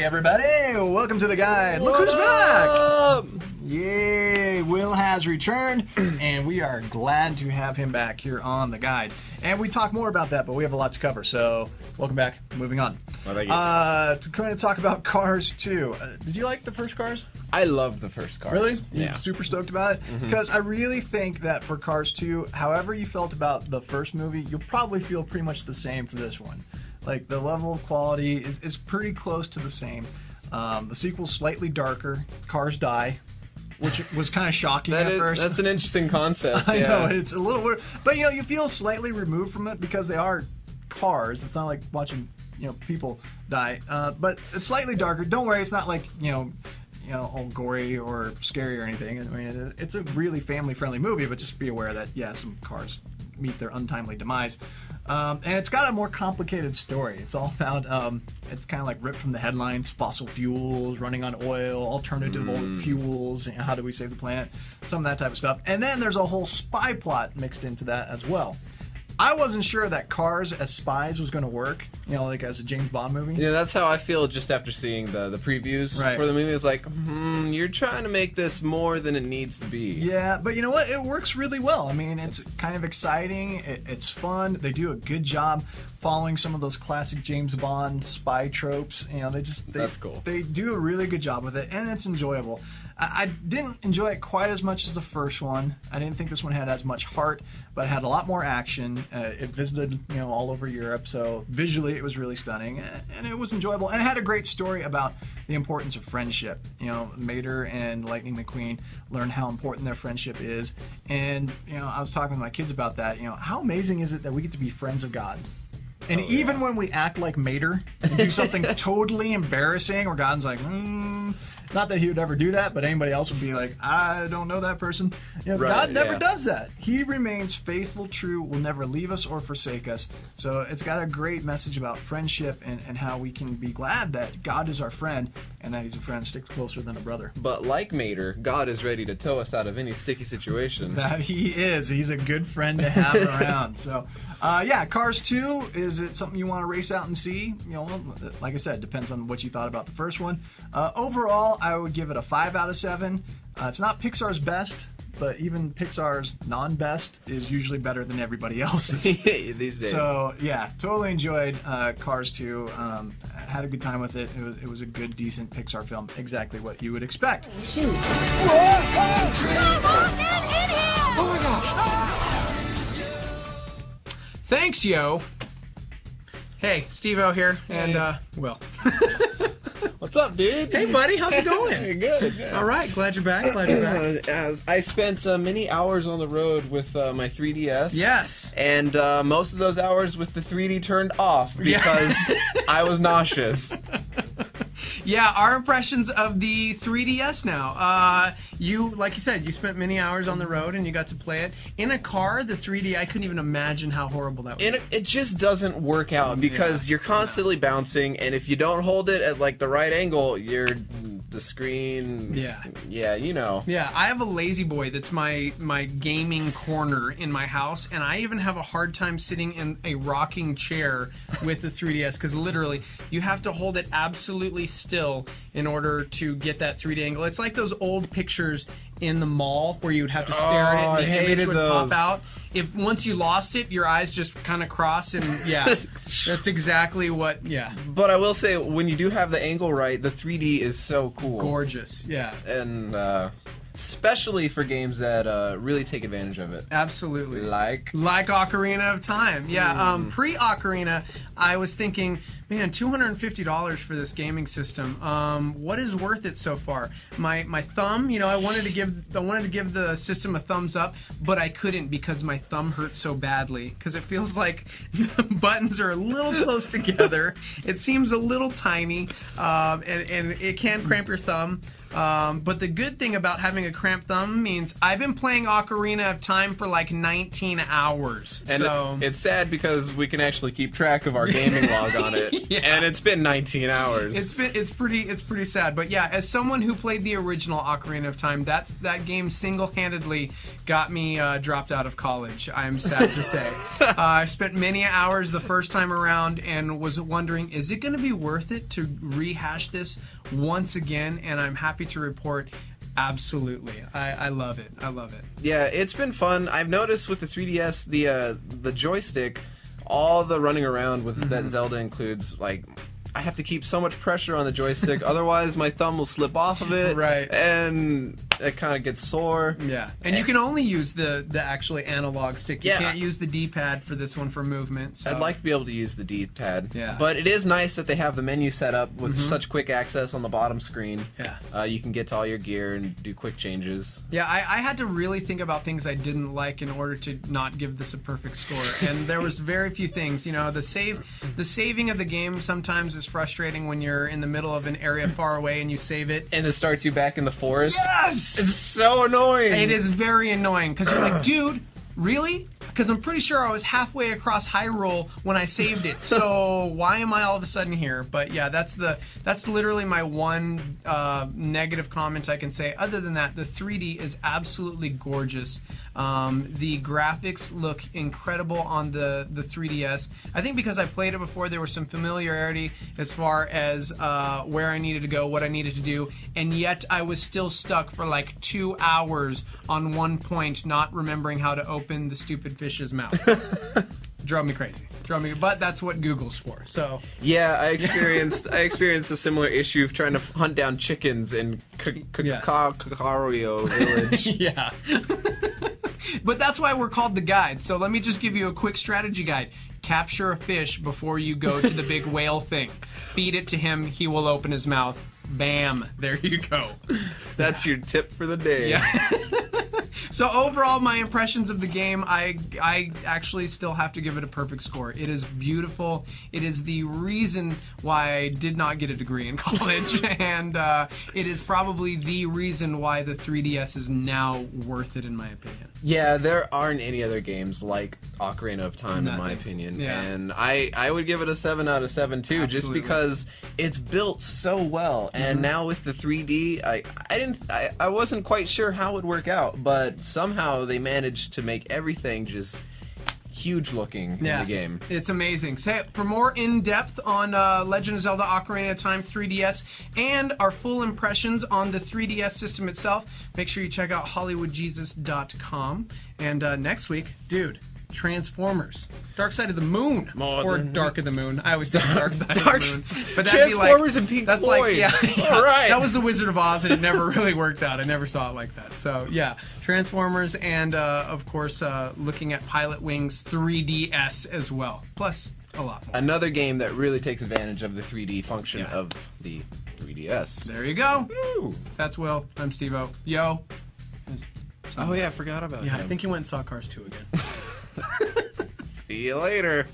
Hey everybody, welcome to the guide. Look who's back! Yay, Will has returned, and we are glad to have him back here on the guide. And we talk more about that, but we have a lot to cover, so welcome back. Moving on. Well, thank you. Going to talk about Cars 2. Did you like the first Cars? I love the first Cars. Really? Yeah. You're super stoked about it? Because I really think that for Cars 2, however you felt about the first movie, you'll probably feel pretty much the same for this one. Like, the level of quality is pretty close to the same. The sequel's slightly darker. Cars die, which was kind of shocking at first. That's an interesting concept. I know, it's a little weird. But, you know, you feel slightly removed from it because they are cars. It's not like watching, people die. But it's slightly darker. Don't worry, it's not like, all gory or scary or anything. I mean, it's a really family-friendly movie, but just be aware that, yeah, some cars meet their untimely demise. And it's got a more complicated story. It's all about, it's kind of like ripped from the headlines, fossil fuels, running on oil, alternative fuels, how do we save the planet, some of that type of stuff. And then there's a whole spy plot mixed into that as well. I wasn't sure that Cars as spies was going to work, like as a James Bond movie. Yeah, that's how I feel just after seeing the previews for the movie. It's like, you're trying to make this more than it needs to be. Yeah, but you know what? It works really well. I mean, it's kind of exciting. It's fun. They do a good job following some of those classic James Bond spy tropes. That's cool. They do a really good job with it, and it's enjoyable. I didn't enjoy it quite as much as the first one. I didn't think this one had as much heart, but it had a lot more action. It visited, all over Europe, so visually it was really stunning, and it was enjoyable. And it had a great story about the importance of friendship. Mater and Lightning McQueen learn how important their friendship is, and I was talking with my kids about that. How amazing is it that we get to be friends of God? And even when we act like Mater and do something totally embarrassing, where God's like, not that he would ever do that, but anybody else would be like, I don't know that person. God never does that. He remains faithful, true, will never leave us or forsake us. So it's got a great message about friendship and how we can be glad that God is our friend and that he's a friend sticks closer than a brother. But like Mater, God is ready to tow us out of any sticky situation. That he is. He's a good friend to have around. So, Cars 2, is it something you want to race out and see? Like I said, depends on what you thought about the first one. Overall, I would give it a 5 out of 7. It's not Pixar's best, but even Pixar's non-best is usually better than everybody else's. These days. So, yeah, totally enjoyed Cars 2. Had a good time with it. It was a good, decent Pixar film. Exactly what you would expect. Shoot. Oh my gosh. Thanks, yo. Hey, Steve-O here, and, Will. What's up, dude? Hey, buddy, how's it going? Good. All right, glad you're back. I spent many hours on the road with my 3DS. Yes. And most of those hours with the 3D turned off because I was nauseous. Yeah, our impressions of the 3DS now. Like you said, you spent many hours on the road and you got to play it. In a car, the 3D, I couldn't even imagine how horrible that would be. It just doesn't work out because you're constantly bouncing, and if you don't hold it at like the right angle, the screen. Yeah. Yeah, Yeah, I have a lazy boy that's my gaming corner in my house, and I even have a hard time sitting in a rocking chair with the 3DS because literally you have to hold it absolutely still in order to get that 3D angle. It's like those old pictures in the mall where you would have to stare at it and the image would pop out. If once you lost it, your eyes just kind of cross, and that's exactly what. Yeah. But I will say, when you do have the angle right, the 3D is so cool, gorgeous. Yeah. And especially for games that really take advantage of it. Absolutely. Like Ocarina of Time. Yeah. Pre-Ocarina, I was thinking, man, $250 for this gaming system. What is worth it so far? My thumb, I wanted to give the system a thumbs up, but I couldn't because my thumb hurts so badly because it feels like the buttons are a little close together. It seems a little tiny, and it can cramp your thumb. But the good thing about having a cramped thumb means I've been playing Ocarina of Time for like 19 hours. And so it's sad because we can actually keep track of our gaming log on it. and it's been 19 hours. It's pretty sad. But yeah, as someone who played the original Ocarina of Time, that game single-handedly got me dropped out of college. I'm sad to say. I spent many hours the first time around and was wondering, is it going to be worth it to rehash this once again? And I'm happy to report, absolutely. I love it. I love it. Yeah, it's been fun. I've noticed with the 3DS, the joystick, all the running around with that Zelda includes, like, I have to keep so much pressure on the joystick, otherwise my thumb will slip off of it, Right. and it kind of gets sore. Yeah, and you can only use the actually analog stick. You Yeah. can't use the D-pad for this one for movement. So. I'd like to be able to use the D-pad, Yeah. but it is nice that they have the menu set up with such quick access on the bottom screen. Yeah. You can get to all your gear and do quick changes. Yeah, I had to really think about things I didn't like in order to not give this a perfect score, and there was very few things. You know, the saving of the game sometimes is frustrating when you're in the middle of an area far away and you save it. And it starts you back in the forest. Yes! It's so annoying. It is very annoying because you're like, dude, really? Because I'm pretty sure I was halfway across Hyrule when I saved it. So why am I all of a sudden here? But yeah, that's literally my one negative comment I can say. Other than that, the 3D is absolutely gorgeous. The graphics look incredible on the 3DS. I think because I played it before, there was some familiarity as far as where I needed to go, what I needed to do, and yet I was still stuck for like 2 hours on one point, not remembering how to open the stupid fish's mouth. Drove me crazy. But that's what Google's for. So yeah, I experienced a similar issue of trying to hunt down chickens in Kakario Village. yeah. But that's why we're called the guide. So let me just give you a quick strategy guide. Capture a fish before you go to the big whale thing. Feed it to him. He will open his mouth. Bam. There you go. That's your tip for the day. Yeah. So overall, my impressions of the game, I actually still have to give it a perfect score. It is beautiful. It is the reason why I did not get a degree in college, and it is probably the reason why the 3DS is now worth it, in my opinion. Yeah, there aren't any other games like Ocarina of Time, in my Nothing. opinion. Yeah. And I would give it a 7 out of 7 too, just Absolutely. because it's built so well. And now with the 3D, I wasn't quite sure how it would work out, but somehow they managed to make everything just huge looking in the game. It's amazing. So, for more in-depth on Legend of Zelda Ocarina of Time 3DS and our full impressions on the 3DS system itself, make sure you check out HollywoodJesus.com. And next week, dude, Transformers. Dark Side of the Moon. Or Dark of the Moon. I always think Dark Side of the Moon. But that'd Transformers be like, and Pink that's Floyd. Like, yeah. All right. That was the Wizard of Oz, and it never really worked out. I never saw it like that. So, yeah. Transformers and, of course, looking at Pilot Wings 3DS as well. Plus, a lot more. Another game that really takes advantage of the 3D function of the 3DS. There you go. Woo. That's Will. I'm Steve-O. Yo. Oh yeah, I forgot about Yeah, him. I think he went and saw Cars 2 again. See you later.